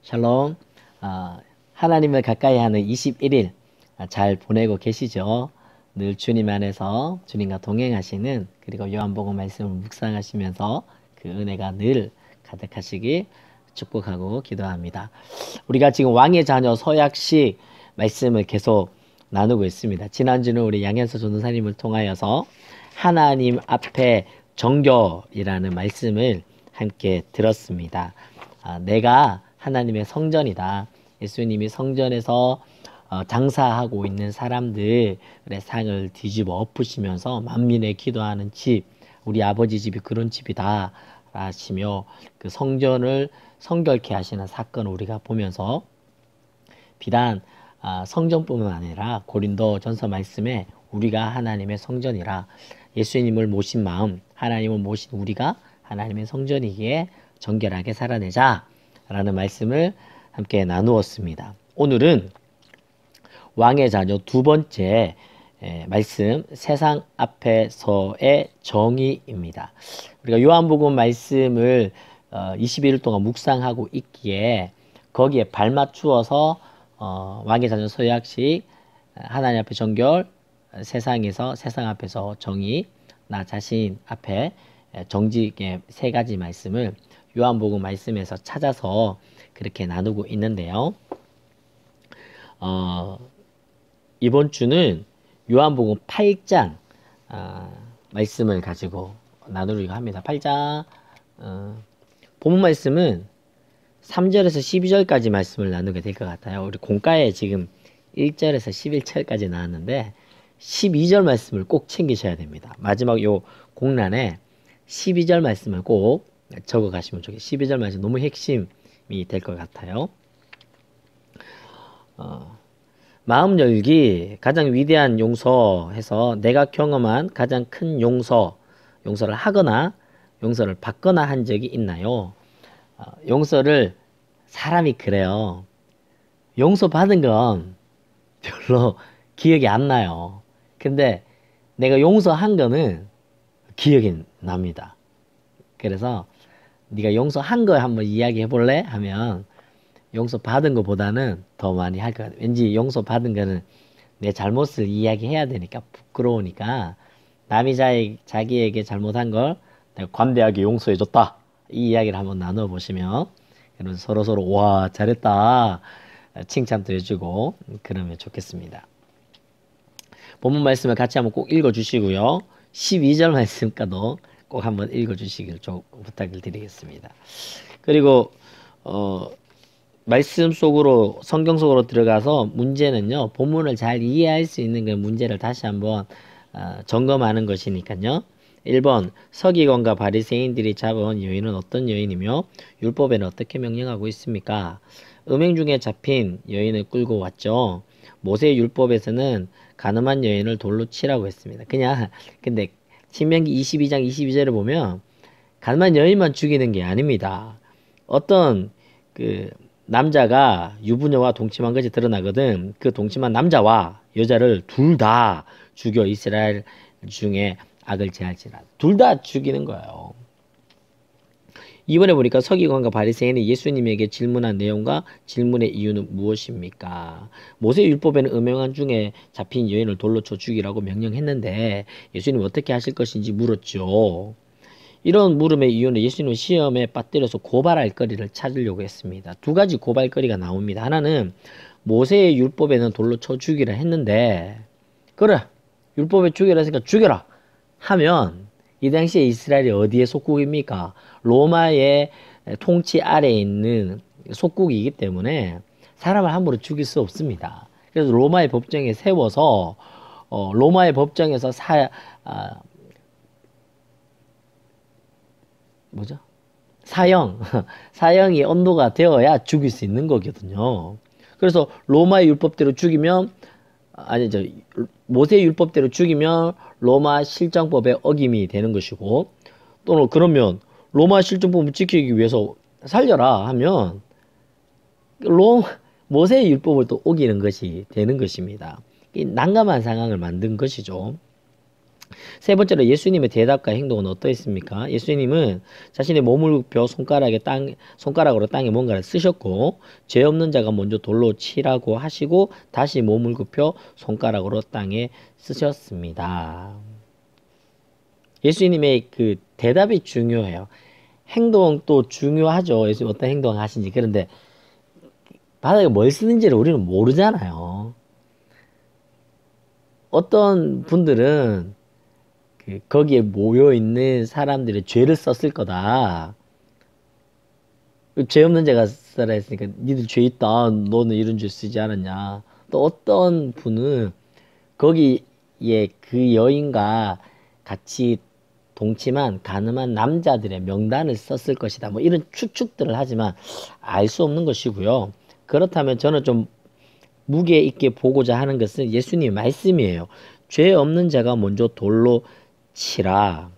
샬롬. 하나님을 가까이 하는 21일 잘 보내고 계시죠? 늘 주님 안에서 주님과 동행하시는, 그리고 요한복음 말씀을 묵상하시면서 그 은혜가 늘 가득하시길 축복하고 기도합니다. 우리가 지금 왕의 자녀 서약식 말씀을 계속 나누고 있습니다. 지난주는 우리 양현서 전도사님을 통하여서 하나님 앞에 정결이라는 말씀을 함께 들었습니다. 내가 하나님의 성전이다. 예수님이 성전에서 장사하고 있는 사람들의 상을 뒤집어 엎으시면서 만민의 기도하는 집, 우리 아버지 집이 그런 집이다 하시며 그 성전을 성결케 하시는 사건을 우리가 보면서 비단 성전뿐만 아니라 고린도전서 말씀에 우리가 하나님의 성전이라, 예수님을 모신 마음, 하나님을 모신 우리가 하나님의 성전이기에 정결하게 살아내자 라는 말씀을 함께 나누었습니다. 오늘은 왕의 자녀 두 번째 말씀, 세상 앞에서의 정의입니다. 우리가 요한복음 말씀을 21일 동안 묵상하고 있기에 거기에 발맞추어서 왕의 자녀 서약식, 하나님 앞에 정결, 세상 앞에서 정의, 나 자신 앞에 정직의 세 가지 말씀을 요한복음 말씀에서 찾아서 그렇게 나누고 있는데요. 이번 주는 요한복음 8장 말씀을 가지고 나누려고 합니다. 8장 본문 말씀은 3절에서 12절까지 말씀을 나누게 될 것 같아요. 우리 공과에 지금 1절에서 11절까지 나왔는데 12절 말씀을 꼭 챙기셔야 됩니다. 마지막 요 공란에 12절 말씀을 꼭 적어 가시면 좋겠어요. 12절 말씀 너무 핵심이 될 것 같아요. 마음 열기, 가장 위대한 용서해서 내가 경험한 가장 큰 용서를 하거나 용서를 받거나 한 적이 있나요? 용서를, 사람이 그래요. 용서받은 건 별로 기억이 안 나요. 근데 내가 용서한 거는 기억이 납니다. 그래서 네가 용서한 거 한번 이야기해 볼래? 하면 용서받은 것보다는 더 많이 할 것 같아요. 왠지 용서받은 거는 내 잘못을 이야기해야 되니까 부끄러우니까, 남이 자기에게 잘못한 걸 내가 관대하게 용서해줬다, 이 이야기를 한번 나눠 보시면 서로 와 잘했다 칭찬도 해주고 그러면 좋겠습니다. 본문 말씀을 같이 한번 꼭 읽어 주시고요. 12절 말씀까지도 꼭 한번 읽어 주시길 부탁을 드리겠습니다. 그리고 말씀 속으로, 성경 속으로 들어가서 문제는요, 본문을 잘 이해할 수 있는 그 문제를 다시 한번 점검하는 것이니까요. 1번, 서기관과 바리새인들이 잡은 여인은 어떤 여인이며 율법에는 어떻게 명령하고 있습니까? 음행 중에 잡힌 여인을 끌고 왔죠. 모세 율법에서는 간음한 여인을 돌로 치라고 했습니다. 근데 신명기 22장 22절을 보면 간음한 여인만 죽이는 게 아닙니다. 어떤 남자가 유부녀와 동침한 것이 드러나거든. 그 동침한 남자와 여자를 둘 다 죽여, 이스라엘 중에 악을 제할지라. 둘 다 죽이는 거예요. 이번에 보니까 서기관과 바리새인이 예수님에게 질문한 내용과 질문의 이유는 무엇입니까? 모세 율법에는 음행한 중에 잡힌 여인을 돌로 쳐 죽이라고 명령했는데 예수님 어떻게 하실 것인지 물었죠. 이런 물음의 이유는 예수님은 시험에 빠뜨려서 고발할 거리를 찾으려고 했습니다. 두 가지 고발거리가 나옵니다. 하나는 모세의 율법에는 돌로 쳐 죽이라 했는데, 그래, 율법에 죽이라 했으니까 죽여라 하면 이 당시에 이스라엘이 어디의 속국입니까? 로마의 통치 아래에 있는 속국이기 때문에 사람을 함부로 죽일 수 없습니다. 그래서 로마의 법정에 세워서 로마의 법정에서 사형이 언도가 되어야 죽일 수 있는 거거든요. 그래서 로마의 율법대로 죽이면, 모세 율법대로 죽이면 로마 실정법의 어김이 되는 것이고, 또는 그러면 로마 실정법을 지키기 위해서 살려라 하면 모세의 율법을 또 어기는 것이 되는 것입니다. 이 난감한 상황을 만든 것이죠. 세 번째로 예수님의 대답과 행동은 어떠했습니까? 예수님은 자신의 몸을 굽혀 손가락으로 땅에 뭔가를 쓰셨고, 죄 없는 자가 먼저 돌로 치라고 하시고, 다시 몸을 굽혀 손가락으로 땅에 쓰셨습니다. 예수님의 그 대답이 중요해요. 행동도 중요하죠. 예수님 어떤 행동 하신지. 그런데 바닥에 뭘 쓰는지를 우리는 모르잖아요. 어떤 분들은 거기에 모여 있는 사람들의 죄를 썼을 거다. 죄 없는 자가 쓰라 했으니까 니들 죄 있다. 너는 이런 죄 쓰지 않았냐. 또 어떤 분은 거기에 그 여인과 같이 동침한 가늠한 남자들의 명단을 썼을 것이다. 뭐 이런 추측들을 하지만 알 수 없는 것이고요. 그렇다면 저는 좀 무게 있게 보고자 하는 것은 예수님의 말씀이에요. 죄 없는 자가 먼저 돌로 치라.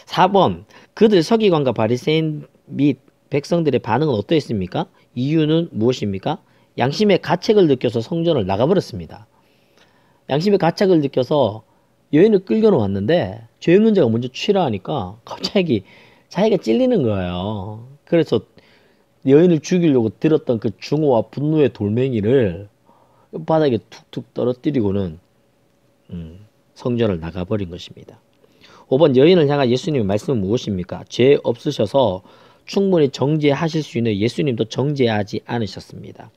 4번 그들 서기관과 바리새인 및 백성들의 반응은 어떠했습니까? 이유는 무엇입니까? 양심의 가책을 느껴서 성전을 나가버렸습니다. 양심의 가책을 느껴서 여인을 끌겨놓았는데 죄 없는 자가 먼저 치라 하니까 갑자기 자기가 찔리는 거예요. 그래서 여인을 죽이려고 들었던 그 중호와 분노의 돌멩이를 바닥에 툭툭 떨어뜨리고는 성전을 나가버린 것입니다. 5번 여인을 향한 예수님의 말씀은 무엇입니까? 죄 없으셔서 충분히 정죄하실 수 있는 예수님도 정죄하지 않으셨습니다.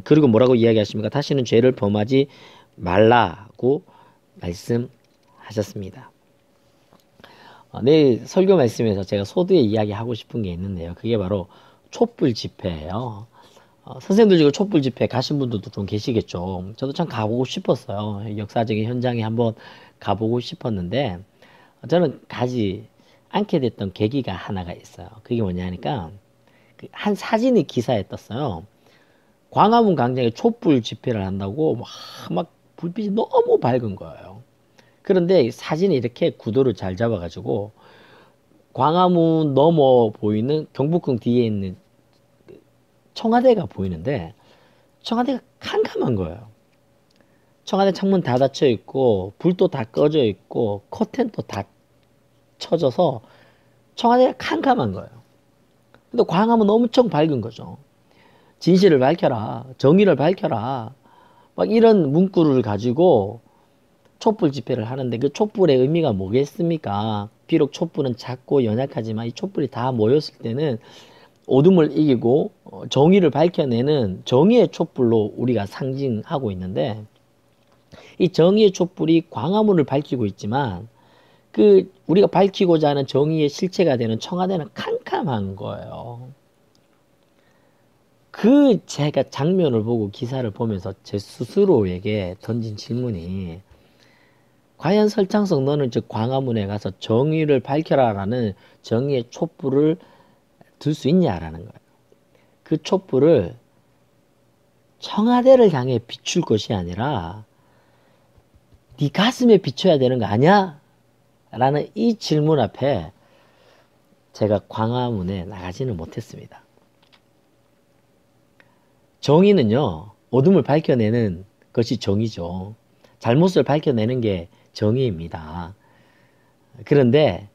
그리고 뭐라고 이야기하십니까? 다시는 죄를 범하지 말라고 말씀하셨습니다. 내일 설교 말씀에서 제가 소두에 이야기하고 싶은 게 있는데요. 그게 바로 촛불 집회예요. 선생님들 중에 촛불 집회 가신 분들도 좀 계시겠죠. 저도 참 가보고 싶었어요. 역사적인 현장에 한번 가보고 싶었는데 저는 가지 않게 됐던 계기가 하나가 있어요. 그게 뭐냐니까 한 사진이 기사에 떴어요. 광화문 광장에 촛불 집회를 한다고 막 불빛이 너무 밝은 거예요. 그런데 사진이 이렇게 구도를 잘 잡아가지고 광화문 넘어 보이는 경복궁 뒤에 있는 청와대가 보이는데 청와대가 캄캄한 거예요. 청와대 창문 다 닫혀 있고 불도 다 꺼져 있고 커튼도 다 쳐져서 청와대가 캄캄한 거예요. 근데 광화문 엄청 밝은 거죠. 진실을 밝혀라, 정의를 밝혀라, 막 이런 문구를 가지고 촛불 집회를 하는데 그 촛불의 의미가 뭐겠습니까? 비록 촛불은 작고 연약하지만 이 촛불이 다 모였을 때는 어둠을 이기고 정의를 밝혀내는 정의의 촛불로 우리가 상징하고 있는데 이 정의의 촛불이 광화문을 밝히고 있지만 그 우리가 밝히고자 하는 정의의 실체가 되는 청와대는 캄캄한 거예요. 그 제가 장면을 보고 기사를 보면서 제 스스로에게 던진 질문이 과연 설창석 너는 즉 광화문에 가서 정의를 밝혀라라는 정의의 촛불을 들 수 있냐라는 거예요. 그 촛불을 청와대를 향해 비출 것이 아니라 네 가슴에 비춰야 되는 거 아니야? 라는 이 질문 앞에 제가 광화문에 나가지는 못했습니다. 정의는요, 어둠을 밝혀내는 것이 정의죠. 잘못을 밝혀내는 게 정의입니다. 그런데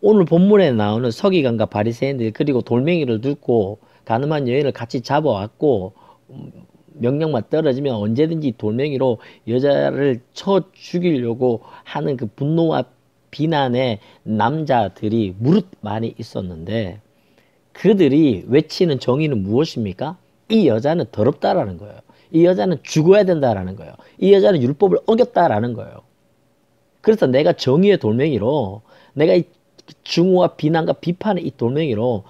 오늘 본문에 나오는 서기관과 바리새인들 그리고 돌멩이를 들고 가늠한 여인을 같이 잡아왔고 명령만 떨어지면 언제든지 돌멩이로 여자를 쳐 죽이려고 하는 그 분노와 비난의 남자들이 무릇 많이 있었는데 그들이 외치는 정의는 무엇입니까? 이 여자는 더럽다라는 거예요. 이 여자는 죽어야 된다라는 거예요. 이 여자는 율법을 어겼다라는 거예요. 그래서 내가 정의의 돌멩이로 내가 이 증오와 비난과 비판의 이 돌멩이로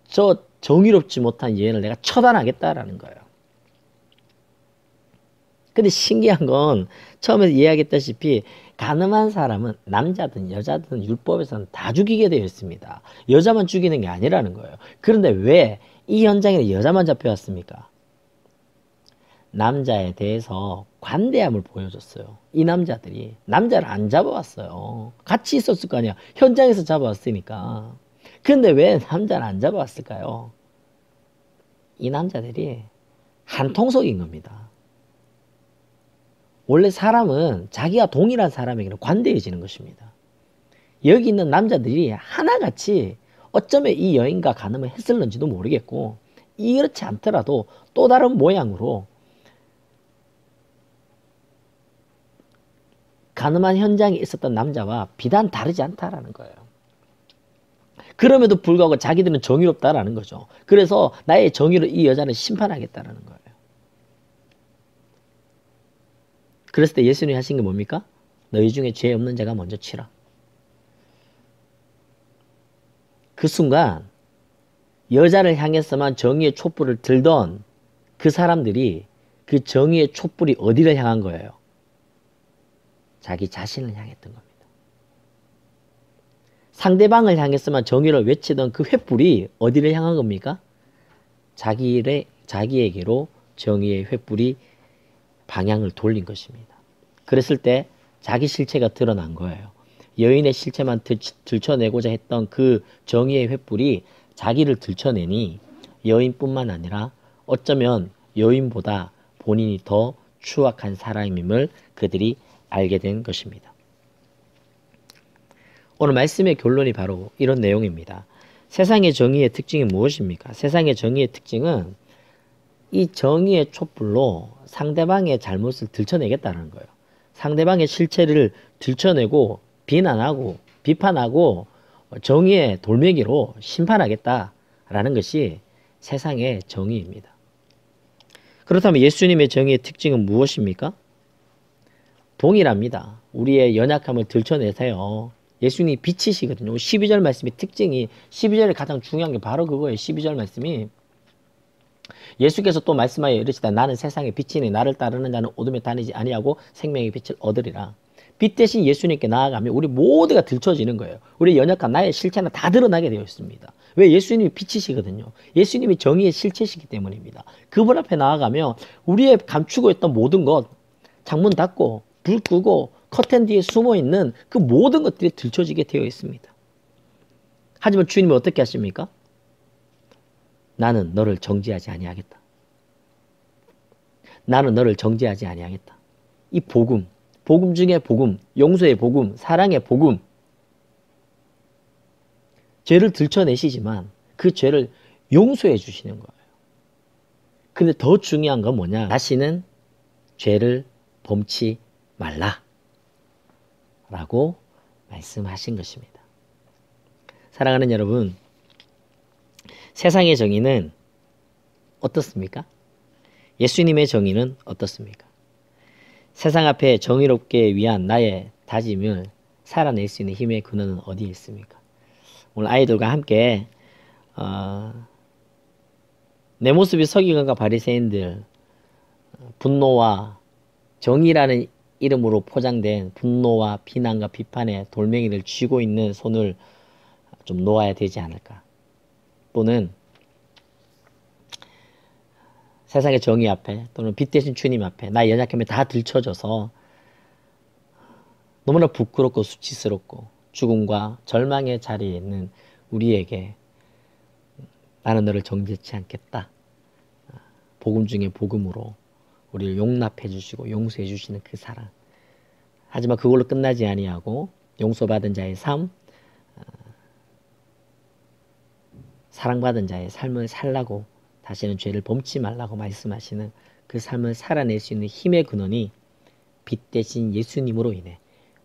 저 정의롭지 못한 여인을 내가 처단하겠다라는 거예요. 근데 신기한 건 처음에 이야기했다시피 가늠한 사람은 남자든 여자든 율법에서는 다 죽이게 되어 있습니다. 여자만 죽이는 게 아니라는 거예요. 그런데 왜 이 현장에 여자만 잡혀왔습니까? 남자에 대해서 관대함을 보여줬어요. 이 남자들이 남자를 안 잡아왔어요. 같이 있었을 거 아니야. 현장에서 잡아왔으니까. 근데 왜 남자를 안 잡아왔을까요? 이 남자들이 한통속인 겁니다. 원래 사람은 자기와 동일한 사람에게는 관대해지는 것입니다. 여기 있는 남자들이 하나같이 어쩌면 이 여인과 간음을 했을는지도 모르겠고, 이렇지 않더라도 또 다른 모양으로 간음한 현장에 있었던 남자와 비단 다르지 않다라는 거예요. 그럼에도 불구하고 자기들은 정의롭다라는 거죠. 그래서 나의 정의로 이 여자를 심판하겠다라는 거예요. 그랬을 때 예수님이 하신 게 뭡니까? 너희 중에 죄 없는 자가 먼저 치라. 그 순간 여자를 향해서만 정의의 촛불을 들던 그 사람들이 그 정의의 촛불이 어디를 향한 거예요? 자기 자신을 향했던 겁니다. 상대방을 향해서만 정의를 외치던 그 횃불이 어디를 향한 겁니까? 자기에게로 정의의 횃불이 방향을 돌린 것입니다. 그랬을 때 자기 실체가 드러난 거예요. 여인의 실체만 들춰내고자 했던 그 정의의 횃불이 자기를 들춰내니 여인뿐만 아니라 어쩌면 여인보다 본인이 더 추악한 사람임을 그들이 알게 된 것입니다. 오늘 말씀의 결론이 바로 이런 내용입니다. 세상의 정의의 특징이 무엇입니까? 세상의 정의의 특징은 이 정의의 촛불로 상대방의 잘못을 들춰내겠다는 거예요. 상대방의 실체를 들춰내고 비난하고 비판하고 정의의 돌멩이로 심판하겠다라는 것이 세상의 정의입니다. 그렇다면 예수님의 정의의 특징은 무엇입니까? 동일합니다. 우리의 연약함을 들춰내세요. 예수님이 빛이시거든요. 12절 말씀의 특징이 12절에 가장 중요한 게 바로 그거예요. 12절 말씀이 예수께서 또 말씀하여 이르시다 나는 세상의 빛이니 나를 따르는 자는 어둠에 다니지 아니하고 생명의 빛을 얻으리라. 빛 대신 예수님께 나아가면 우리 모두가 들춰지는 거예요. 우리 연약한 나의 실체는 다 드러나게 되어 있습니다. 왜? 예수님이 빛이시거든요. 예수님이 정의의 실체시기 때문입니다. 그분 앞에 나아가면 우리의 감추고 있던 모든 것, 창문 닫고 불 끄고 커튼 뒤에 숨어있는 그 모든 것들이 들춰지게 되어 있습니다. 하지만 주님이 어떻게 하십니까? 나는 너를 정죄하지 아니하겠다. 나는 너를 정죄하지 아니하겠다. 이 복음, 복음 중에 복음, 용서의 복음, 사랑의 복음. 죄를 들춰내시지만 그 죄를 용서해 주시는 거예요. 근데 더 중요한 건 뭐냐? 다시는 죄를 범치 말라. 라고 말씀하신 것입니다. 사랑하는 여러분, 세상의 정의는 어떻습니까? 예수님의 정의는 어떻습니까? 세상 앞에 정의롭게 위한 나의 다짐을 살아낼 수 있는 힘의 근원은 어디에 있습니까? 오늘 아이들과 함께 내 모습이 서기관과 바리새인들 분노와 정의라는 이름으로 포장된 분노와 비난과 비판의 돌멩이를 쥐고 있는 손을 좀 놓아야 되지 않을까. 또는 세상의 정의 앞에 또는 빛 대신 주님 앞에 나의 연약함이 다 들춰져서 너무나 부끄럽고 수치스럽고 죽음과 절망의 자리에 있는 우리에게 나는 너를 정죄치 않겠다. 복음 중에 복음으로 우리를 용납해 주시고 용서해 주시는 그 사랑. 하지만 그걸로 끝나지 아니하고 용서받은 자의 삶, 사랑받은 자의 삶을 살라고 다시는 죄를 범치 말라고 말씀하시는 그 삶을 살아낼 수 있는 힘의 근원이 빛 대신 예수님으로 인해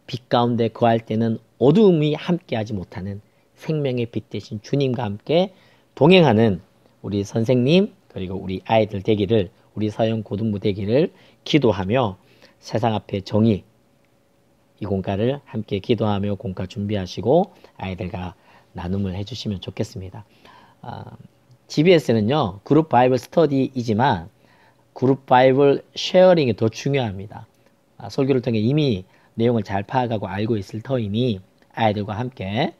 빛 가운데 거할 때는 어두움이 함께하지 못하는 생명의 빛 대신 주님과 함께 동행하는 우리 선생님 그리고 우리 아이들 되기를 우리 서영 고등부 되기를 기도하며 세상 앞에 정의 이 공과를 함께 기도하며 공과 준비하시고 아이들과 나눔을 해주시면 좋겠습니다. GBS는요 그룹 바이블 스터디이지만 그룹 바이블 쉐어링이 더 중요합니다. 설교를 통해 이미 내용을 잘 파악하고 알고 있을 터이니 아이들과 함께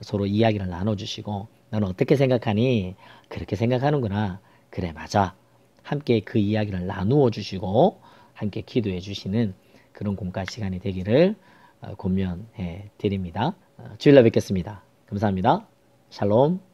서로 이야기를 나눠주시고 너는 어떻게 생각하니? 그렇게 생각하는구나. 그래 맞아. 함께 그 이야기를 나누어 주시고 함께 기도해 주시는 그런 공과 시간이 되기를 권면해 드립니다. 주일날 뵙겠습니다. 감사합니다. 샬롬.